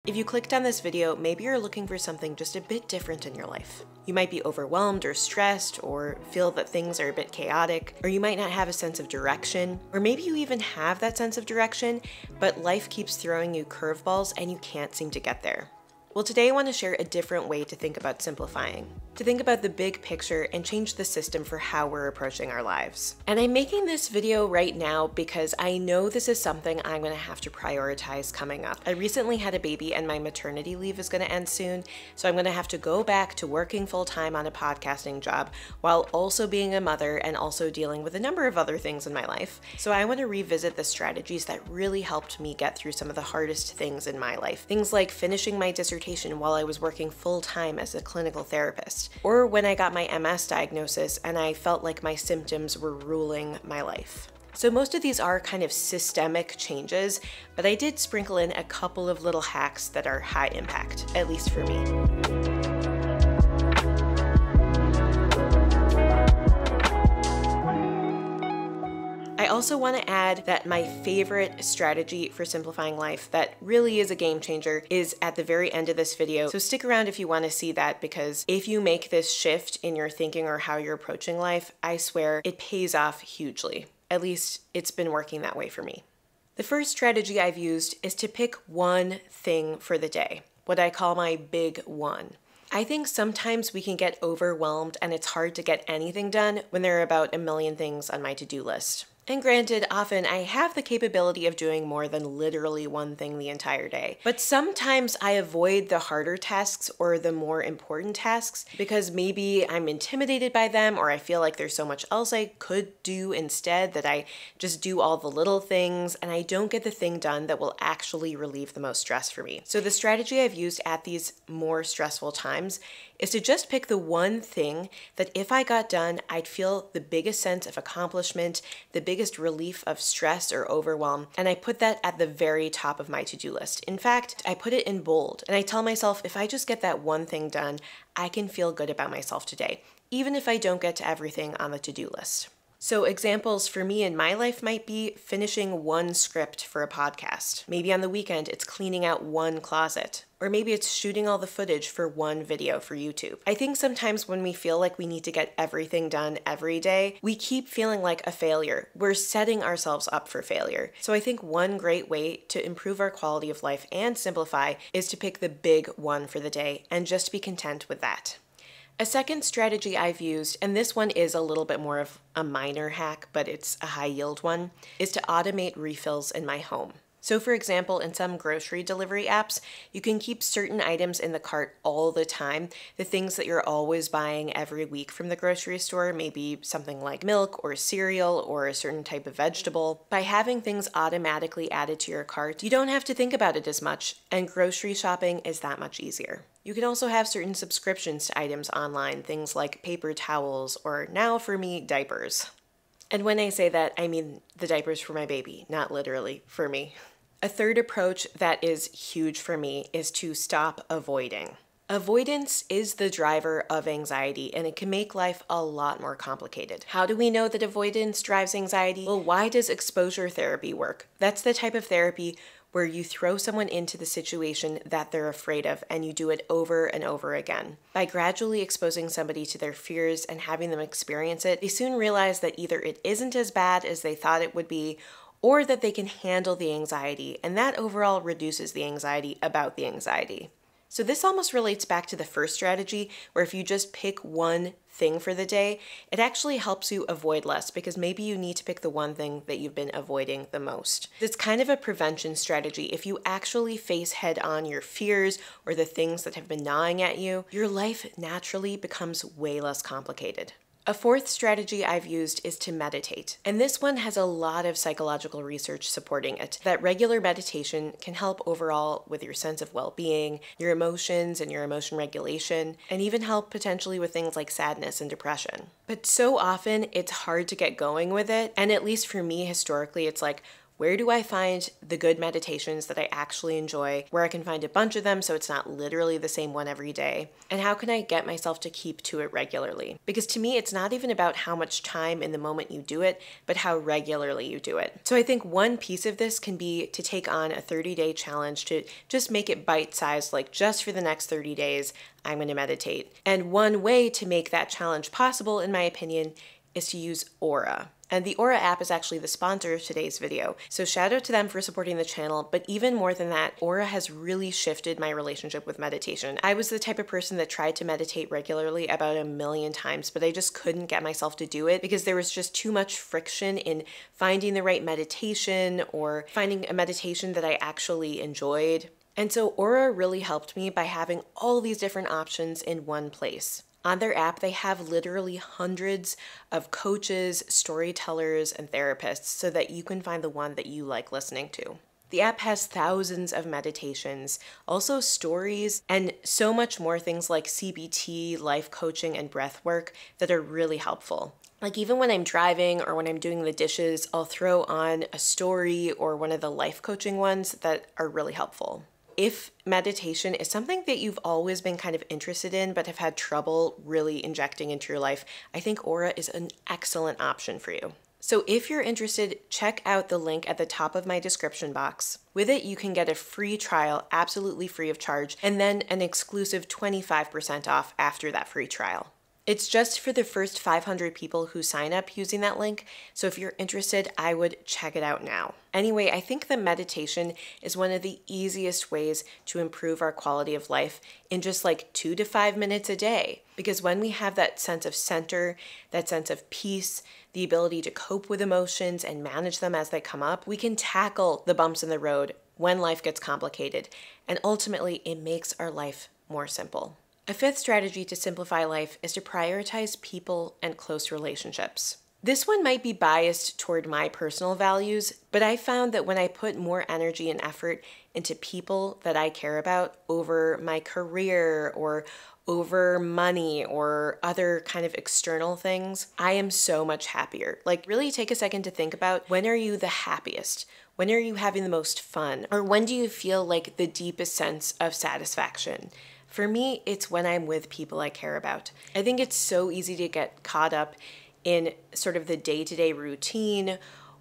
If you clicked on this video, maybe you're looking for something just a bit different in your life. You might be overwhelmed or stressed, or feel that things are a bit chaotic, or you might not have a sense of direction, or maybe you even have that sense of direction, but life keeps throwing you curveballs and you can't seem to get there. Well, today I want to share a different way to think about simplifying, to think about the big picture and change the system for how we're approaching our lives. And I'm making this video right now because I know this is something I'm going to have to prioritize coming up. I recently had a baby and my maternity leave is going to end soon, so I'm going to have to go back to working full-time on a podcasting job while also being a mother and also dealing with a number of other things in my life. So I want to revisit the strategies that really helped me get through some of the hardest things in my life. Things like finishing my dissertation while I was working full-time as a clinical therapist, or when I got my MS diagnosis and I felt like my symptoms were ruling my life. So most of these are kind of systemic changes, but I did sprinkle in a couple of little hacks that are high impact, at least for me. I also want to add that my favorite strategy for simplifying life that really is a game changer is at the very end of this video. So stick around if you want to see that, because if you make this shift in your thinking or how you're approaching life, I swear it pays off hugely. At least it's been working that way for me. The first strategy I've used is to pick one thing for the day, what I call my big one. I think sometimes we can get overwhelmed and it's hard to get anything done when there are about a million things on my to-do list. And granted, often I have the capability of doing more than literally one thing the entire day. But sometimes I avoid the harder tasks or the more important tasks because maybe I'm intimidated by them, or I feel like there's so much else I could do instead that I just do all the little things and I don't get the thing done that will actually relieve the most stress for me. So the strategy I've used at these more stressful times is to just pick the one thing that if I got done, I'd feel the biggest sense of accomplishment, the biggest relief of stress or overwhelm, and I put that at the very top of my to-do list. In fact, I put it in bold, and I tell myself if I just get that one thing done, I can feel good about myself today, even if I don't get to everything on the to-do list. So examples for me in my life might be finishing one script for a podcast. Maybe on the weekend it's cleaning out one closet. Or maybe it's shooting all the footage for one video for YouTube. I think sometimes when we feel like we need to get everything done every day, we keep feeling like a failure. We're setting ourselves up for failure. So I think one great way to improve our quality of life and simplify is to pick the big one for the day and just be content with that. A second strategy I've used, and this one is a little bit more of a minor hack, but it's a high yield one, is to automate refills in my home. So for example, in some grocery delivery apps, you can keep certain items in the cart all the time. The things that you're always buying every week from the grocery store, maybe something like milk or cereal or a certain type of vegetable. By having things automatically added to your cart, you don't have to think about it as much, and grocery shopping is that much easier. You can also have certain subscriptions to items online, things like paper towels, or now for me, diapers. And when I say that, I mean the diapers for my baby, not literally for me. A third approach that is huge for me is to stop avoiding. Avoidance is the driver of anxiety, and it can make life a lot more complicated. How do we know that avoidance drives anxiety? Well, why does exposure therapy work? That's the type of therapy where you throw someone into the situation that they're afraid of and you do it over and over again. By gradually exposing somebody to their fears and having them experience it, they soon realize that either it isn't as bad as they thought it would be, or that they can handle the anxiety, and that overall reduces the anxiety about the anxiety. So this almost relates back to the first strategy, where if you just pick one thing for the day, it actually helps you avoid less because maybe you need to pick the one thing that you've been avoiding the most. It's kind of a prevention strategy. If you actually face head on your fears or the things that have been gnawing at you, your life naturally becomes way less complicated. A fourth strategy I've used is to meditate, and this one has a lot of psychological research supporting it, that regular meditation can help overall with your sense of well-being, your emotions and your emotion regulation, and even help potentially with things like sadness and depression. But so often it's hard to get going with it, and at least for me historically, it's like, where do I find the good meditations that I actually enjoy, where I can find a bunch of them so it's not literally the same one every day, and how can I get myself to keep to it regularly? Because to me, it's not even about how much time in the moment you do it, but how regularly you do it. So I think one piece of this can be to take on a 30-day challenge to just make it bite-sized, like just for the next 30 days, I'm going to meditate. And one way to make that challenge possible, in my opinion, is to use Aura. And the Aura app is actually the sponsor of today's video. So shout out to them for supporting the channel. But even more than that, Aura has really shifted my relationship with meditation. I was the type of person that tried to meditate regularly about 1,000,000 times, but I just couldn't get myself to do it because there was just too much friction in finding the right meditation or finding a meditation that I actually enjoyed. And so Aura really helped me by having all these different options in one place. On their app, they have literally hundreds of coaches, storytellers, and therapists so that you can find the one that you like listening to. The app has thousands of meditations, also stories, and so much more things like CBT, life coaching, and breath work that are really helpful. Like even when I'm driving or when I'm doing the dishes, I'll throw on a story or one of the life coaching ones that are really helpful. If meditation is something that you've always been kind of interested in but have had trouble really injecting into your life, I think Aura is an excellent option for you. So if you're interested, check out the link at the top of my description box. With it, you can get a free trial, absolutely free of charge, and then an exclusive 25% off after that free trial. It's just for the first 500 people who sign up using that link, so if you're interested, I would check it out now. Anyway, I think that meditation is one of the easiest ways to improve our quality of life in just like 2 to 5 minutes a day. Because when we have that sense of center, that sense of peace, the ability to cope with emotions and manage them as they come up, we can tackle the bumps in the road when life gets complicated, and ultimately it makes our life more simple. A fifth strategy to simplify life is to prioritize people and close relationships. This one might be biased toward my personal values, but I found that when I put more energy and effort into people that I care about over my career or over money or other kind of external things, I am so much happier. Like really take a second to think about, when are you the happiest? When are you having the most fun? Or when do you feel like the deepest sense of satisfaction? For me, it's when I'm with people I care about. I think it's so easy to get caught up in sort of the day-to-day routine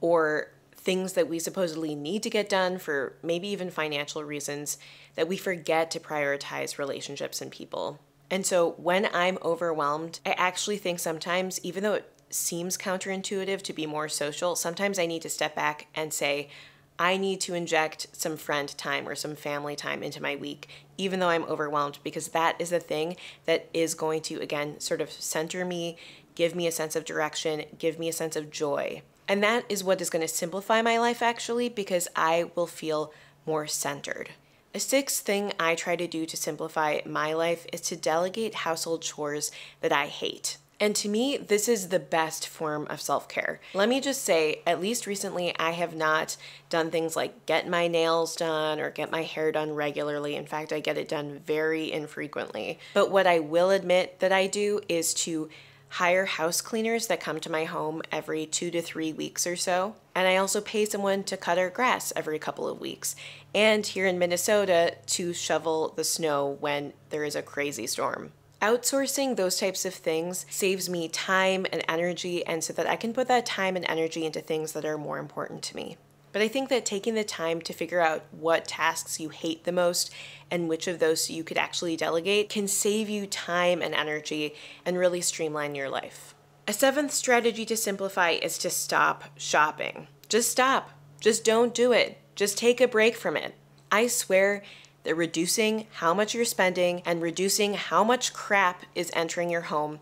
or things that we supposedly need to get done for maybe even financial reasons that we forget to prioritize relationships and people. And so when I'm overwhelmed, I actually think sometimes, even though it seems counterintuitive to be more social, sometimes I need to step back and say, I need to inject some friend time or some family time into my week, even though I'm overwhelmed, because that is the thing that is going to, again, sort of center me, give me a sense of direction, give me a sense of joy. And that is what is going to simplify my life, actually, because I will feel more centered. A sixth thing I try to do to simplify my life is to delegate household chores that I hate. And to me, this is the best form of self-care. Let me just say, at least recently, I have not done things like get my nails done or get my hair done regularly. In fact, I get it done very infrequently. But what I will admit that I do is to hire house cleaners that come to my home every 2 to 3 weeks or so. And I also pay someone to cut our grass every couple of weeks. And here in Minnesota, to shovel the snow when there is a crazy storm. Outsourcing those types of things saves me time and energy, and so that I can put that time and energy into things that are more important to me. But I think that taking the time to figure out what tasks you hate the most and which of those you could actually delegate can save you time and energy and really streamline your life. A seventh strategy to simplify is to stop shopping. Just stop. Just don't do it. Just take a break from it. I swear that reducing how much you're spending and reducing how much crap is entering your home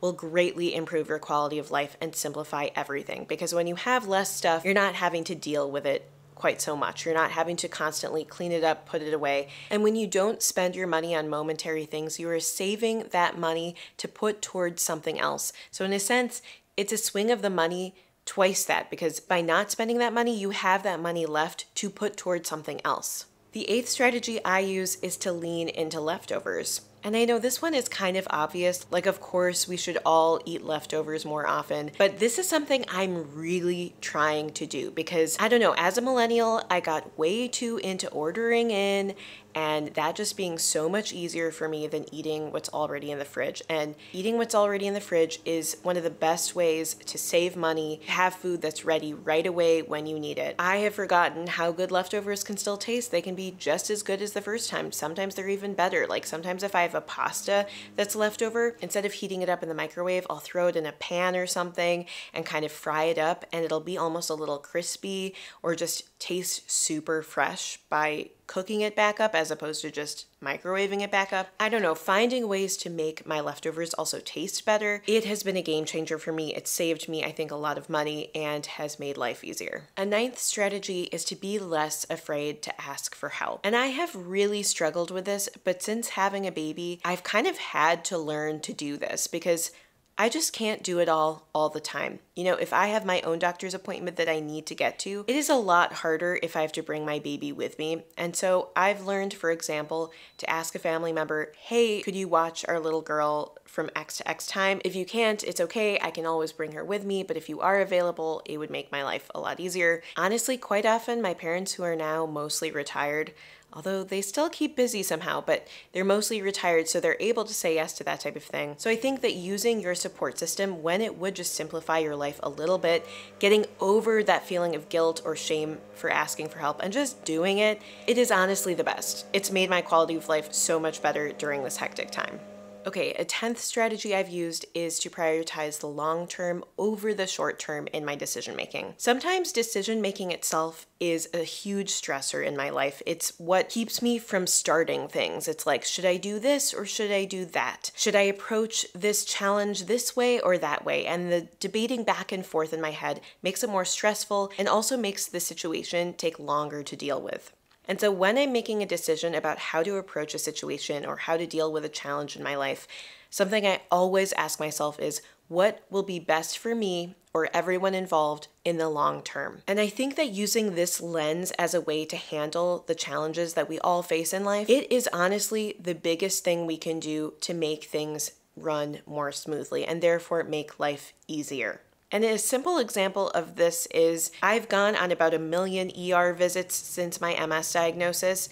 will greatly improve your quality of life and simplify everything. Because when you have less stuff, you're not having to deal with it quite so much. You're not having to constantly clean it up, put it away. And when you don't spend your money on momentary things, you are saving that money to put towards something else. So in a sense, it's a swing of the money twice that, because by not spending that money, you have that money left to put towards something else. The eighth strategy I use is to lean into leftovers. And I know this one is kind of obvious, like of course we should all eat leftovers more often, but this is something I'm really trying to do because I don't know, as a millennial, I got way too into ordering in and that just being so much easier for me than eating what's already in the fridge. And eating what's already in the fridge is one of the best ways to save money, have food that's ready right away when you need it. I have forgotten how good leftovers can still taste. They can be just as good as the first time. Sometimes they're even better. Like sometimes if I have a pasta that's left over, instead of heating it up in the microwave, I'll throw it in a pan or something and kind of fry it up, and it'll be almost a little crispy or just taste super fresh by cooking it back up as opposed to just microwaving it back up. I don't know, finding ways to make my leftovers also taste better, it has been a game changer for me. It saved me, I think, a lot of money and has made life easier. A ninth strategy is to be less afraid to ask for help. And I have really struggled with this, but since having a baby, I've kind of had to learn to do this because I just can't do it all the time. You know, if I have my own doctor's appointment that I need to get to, it is a lot harder if I have to bring my baby with me. And so I've learned, for example, to ask a family member, hey, could you watch our little girl from X to X time? If you can't, it's okay. I can always bring her with me. But if you are available, it would make my life a lot easier. Honestly, quite often, my parents who are now mostly retired, although they still keep busy somehow, but they're mostly retired, so they're able to say yes to that type of thing. So I think that using your support system, when it would just simplify your life a little bit, getting over that feeling of guilt or shame for asking for help and just doing it, it is honestly the best. It's made my quality of life so much better during this hectic time. Okay, a 10th strategy I've used is to prioritize the long term over the short term in my decision making. Sometimes decision making itself is a huge stressor in my life. It's what keeps me from starting things. It's like, should I do this or should I do that? Should I approach this challenge this way or that way? And the debating back and forth in my head makes it more stressful and also makes the situation take longer to deal with. And so when I'm making a decision about how to approach a situation or how to deal with a challenge in my life, something I always ask myself is, what will be best for me or everyone involved in the long term? And I think that using this lens as a way to handle the challenges that we all face in life, it is honestly the biggest thing we can do to make things run more smoothly and therefore make life easier. And a simple example of this is I've gone on about 1 million ER visits since my MS diagnosis.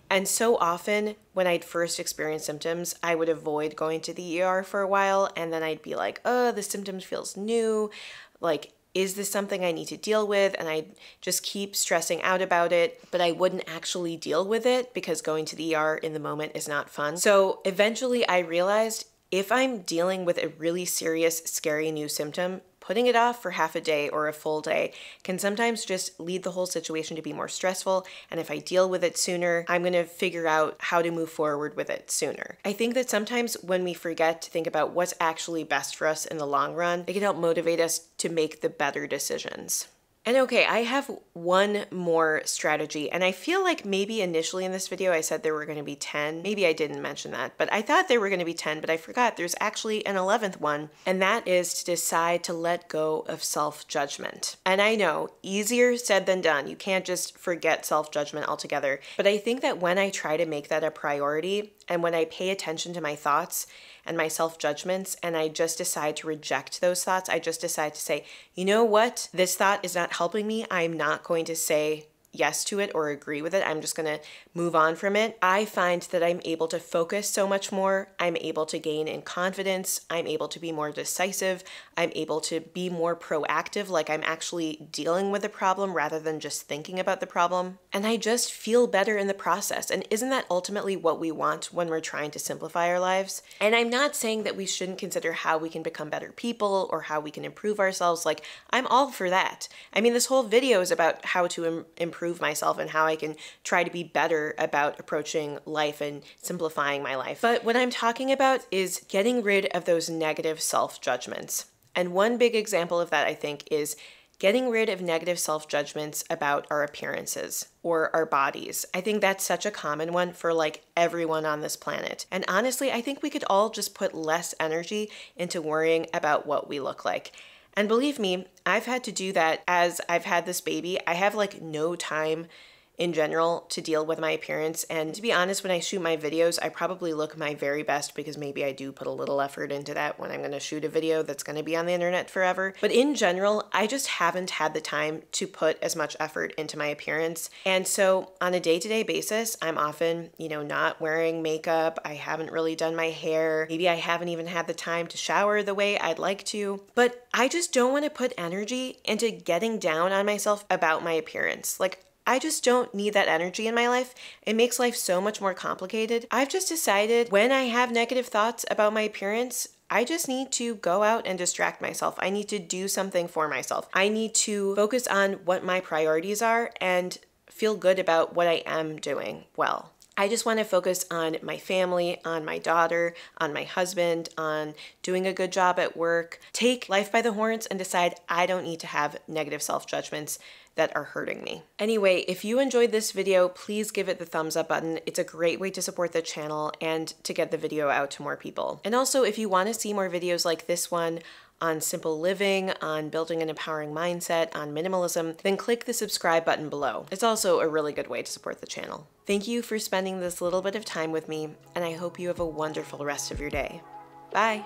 And so often when I'd first experience symptoms, I would avoid going to the ER for a while. And then I'd be like, oh, the symptoms feels new. Like, is this something I need to deal with? And I'd just keep stressing out about it, but I wouldn't actually deal with it because going to the ER in the moment is not fun. So eventually I realized if I'm dealing with a really serious, scary new symptom, putting it off for half a day or a full day can sometimes just lead the whole situation to be more stressful. And if I deal with it sooner, I'm going to figure out how to move forward with it sooner. I think that sometimes when we forget to think about what's actually best for us in the long run, it can help motivate us to make the better decisions. And okay, I have one more strategy, and I feel like maybe initially in this video I said there were going to be 10. Maybe I didn't mention that, but I thought there were going to be 10, but I forgot there's actually an 11th one, and that is to decide to let go of self-judgment. And I know, easier said than done. You can't just forget self-judgment altogether, but I think that when I try to make that a priority, and when I pay attention to my thoughts and my self-judgments, and I just decide to reject those thoughts, I just decide to say, you know what? This thought is not helping me. I'm not going to say yes to it or agree with it. I'm just going to move on from it. I find that I'm able to focus so much more. I'm able to gain in confidence. I'm able to be more decisive. I'm able to be more proactive, like I'm actually dealing with the problem rather than just thinking about the problem. And I just feel better in the process. And isn't that ultimately what we want when we're trying to simplify our lives? And I'm not saying that we shouldn't consider how we can become better people or how we can improve ourselves. Like, I'm all for that. I mean, this whole video is about how to improve myself and how I can try to be better about approaching life and simplifying my life. But what I'm talking about is getting rid of those negative self-judgments. And one big example of that, I think, is getting rid of negative self-judgments about our appearances or our bodies. I think that's such a common one for like everyone on this planet. And honestly, I think we could all just put less energy into worrying about what we look like. And believe me, I've had to do that as I've had this baby. I have like no time in general to deal with my appearance. And to be honest, when I shoot my videos, I probably look my very best because maybe I do put a little effort into that when I'm going to shoot a video that's going to be on the internet forever. But in general, I just haven't had the time to put as much effort into my appearance. And so on a day-to-day basis, I'm often, not wearing makeup. I haven't really done my hair. Maybe I haven't even had the time to shower the way I'd like to. But I just don't want to put energy into getting down on myself about my appearance. Like, I just don't need that energy in my life. It makes life so much more complicated. I've just decided when I have negative thoughts about my appearance, I just need to go out and distract myself. I need to do something for myself. I need to focus on what my priorities are and feel good about what I am doing well. I just want to focus on my family, on my daughter, on my husband, on doing a good job at work. Take life by the horns and decide I don't need to have negative self-judgments that are hurting me. Anyway, if you enjoyed this video, please give it the thumbs up button. It's a great way to support the channel and to get the video out to more people. And also, if you want to see more videos like this one on simple living, on building an empowering mindset, on minimalism, then click the subscribe button below. It's also a really good way to support the channel. Thank you for spending this little bit of time with me, and I hope you have a wonderful rest of your day. Bye.